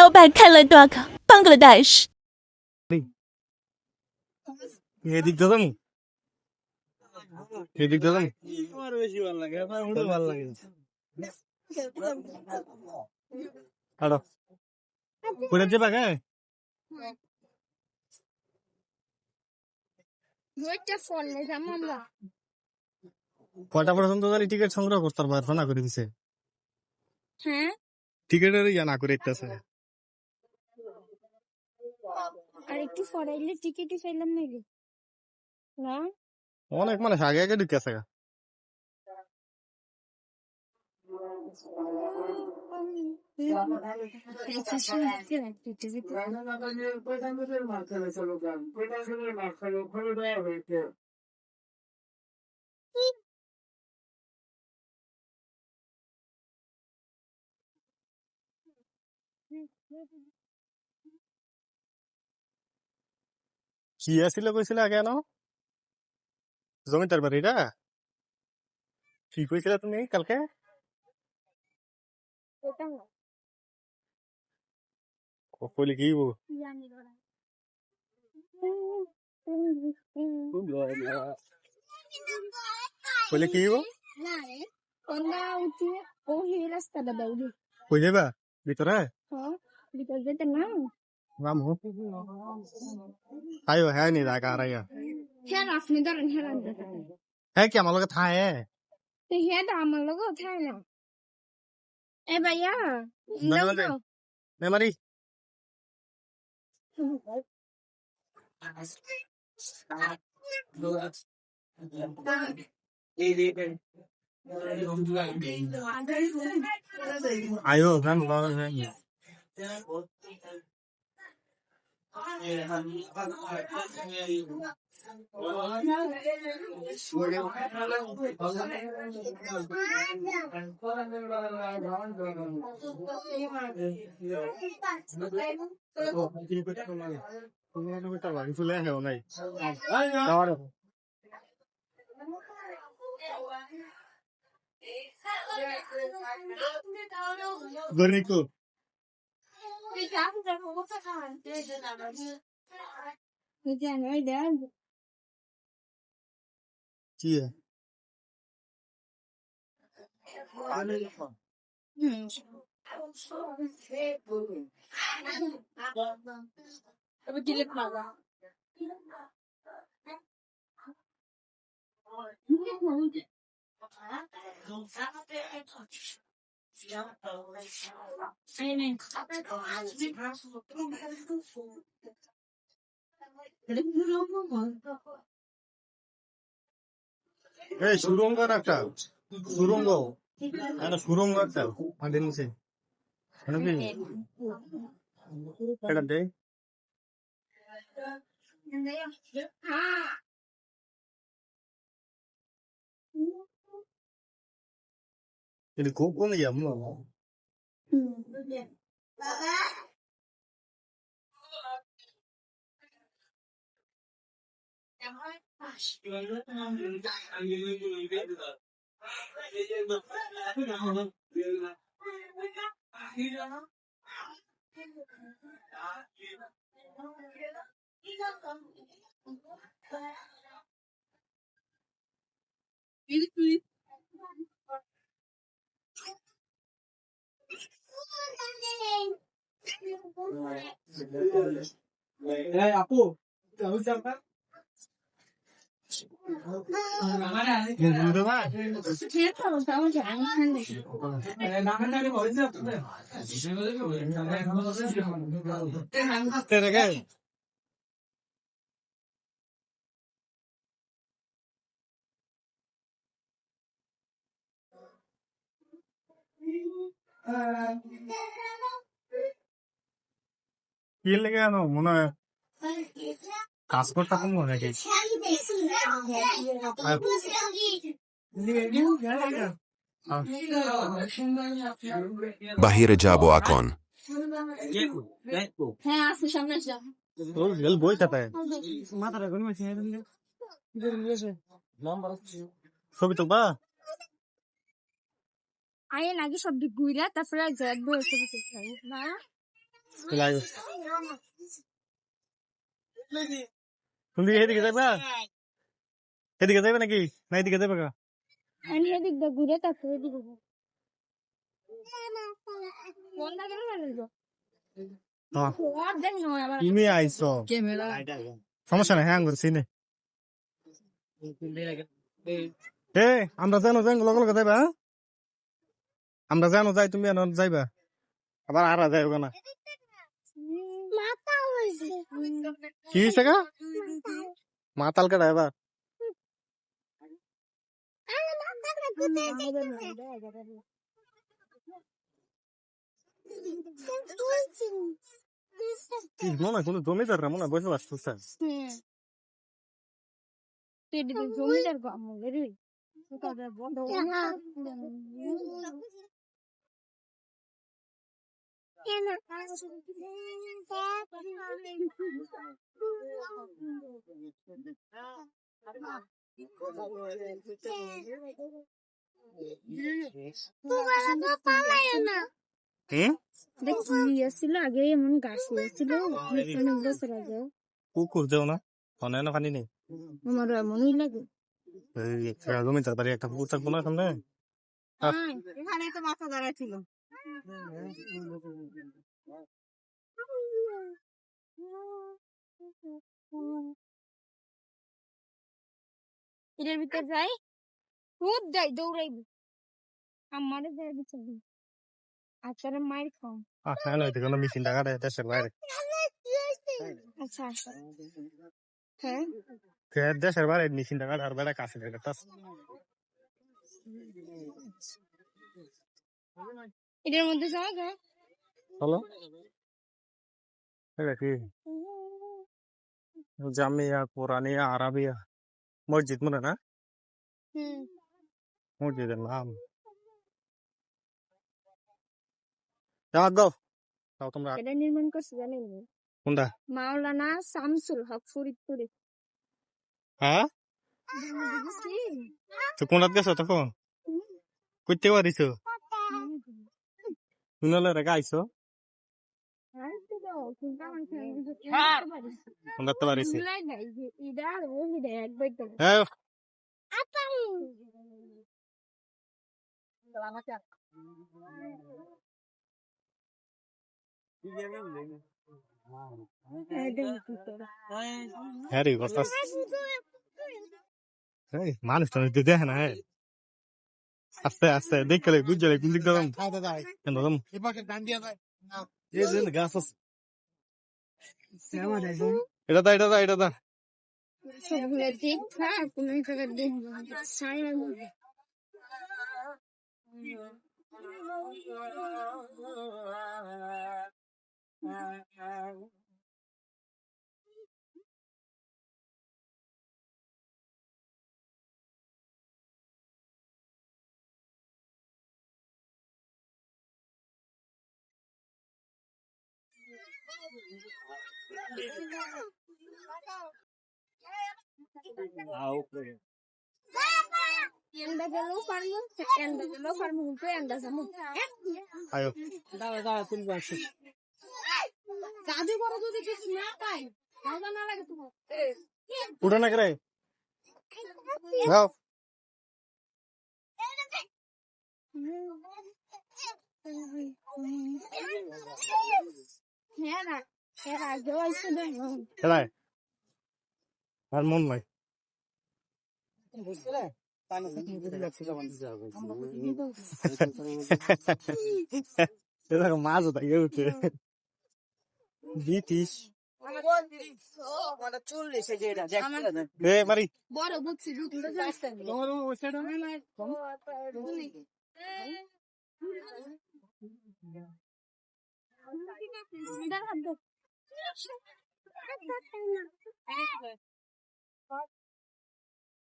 老板开了多个 Bangladesh。 এদিক দাদা এদিক দাদা আমার বেশি ভালো লাগে আমার ওটা ভালো লাগে আড়ো করে যাবা কে দুইটা ফোন নিলাম আমরা কটা পর্যন্ত জানি টিকিট সংগ্রহ করতে পারবো না করে দিছে হ্যাঁ টিকিটের ইয়া না করে ইত্যাছে আর একটু ফরাইলে টিকিটই চাইলাম নাকি না অনেক মানুষ আগে আগে ঢুকেছে কি আসছিল কইছিল আগে ন জমিদার বাড়িটা কি কইছিল তুমি কালকে ওটা না কইলে কি জানি না কইলে কি না রে কোনটা উঠে ও হি রাস্তাটা দাউদি কই যাবা ভিতরে হ্যাঁ ভিতর যেতে না রাম হো আয়ো হ্যাঁ নি রাগা রাইয়া হ্যাঁ আপনি ধরেন হ্যাঁ হ্যাঁ কি আমার লগে থায় তো হ্যাঁ তো আমার লোক থাকে না এ ভাইয়া মেমারি আয়ো গান গান Gornico. জানো ওই দেখ কি আমি কিলে খাওয়া এই সুরঙ্গ একটা সুরঙ্গ একটা সুরঙ্গ একটা মাটির নিচে এটা দে ఇది కోపం అమ్మ আপু আমি চাপা কি লেগে আনো মনে হয় কাজ করতে কম মনে হয় বাহিরে যাব এখন হ্যাঁ আসো সামনে আসো বই খাতায় মাথাটা কোন মাসে ছবি তুলবা আয়ে নাকি সব দিক ঘুরে তারপরে জেড বই ছবি তুলতে না লাইভ তুমি এদিকে যাবা এদিকে যাবে নাকি না এদিকে যাবে গা আমি এদিক দিয়ে ঘুরে তাকে এদিকে ফোনটা কেন মারলো আর দেখ না আবার তুমি আইছো ক্যামেরা সমস্যা নাই হ্যাঁ করছি নে আমরা জানো যাই লগে লগে যাইবা আমরা জানো যাই তুমি যাইবা আবার আর যাই না মাথা হইছে কি হইছে গা মাতাল কে এবার আরে মাথাটা কোথায় মনে হয় কোনো জমিদাররা মনে হয় বসে আসতেছে পেটে জমিদার আমলের বন্ধ ছিল আগে এমন গাছ ছিল অনেক বছর আগে কুকুর দেও না অনেক না পানি নেই আমার এমনই লাগে জমিদার বাড়ি একটা কুকুর থাকবো না সামনে এখানে তো মাথা দাঁড়ায় ছিল এটার ভিতর যাই খুব যাই দৌড়াইব আমারে যাই বিচার আচারে মায়ের খাও হ্যাঁ নয় কোনো মেশিন টাকা দেয় দেশের বাইরে আচ্ছা আচ্ছা হ্যাঁ দেশের বাইরে মেশিন টাকা আর বেড়া কাছে এটার মধ্যে যাওয়া গা হলো কি জামিয়া কোরআনিয়া আরাবিয়া মসজিদ মনে না মসজিদের নাম যাও তোমরা এটা নির্মাণ করছে জানেন কোনটা মাওলানা শামসুল হক ফরিদপুরে হ্যাঁ তো কোনটা গেছো তখন কইতে পারিস শুনলে রেখা আইসো কোনটা পারিস হ্যাঁ হ্যাঁ রে বস্তাস মানুষ তো দেখে না হ্যাঁ আস্তে আস্তে দেখলে বুঝলে কোন দিক দাম গাছ আছে এটা দা এটা দা এটা দা আয়ো দাঁড়া দাঁড়া তুলবো আসো জাদু করো যদি কিছু না পাই মজা না লাগে তোমার উঠে না করে যাও হ্যাঁ না হ্যাঁ আগেও আসছে না খেলায় আর মন নাই বুঝলে মাছ উঠে ব্রিটিশ মারি বড় বুঝছি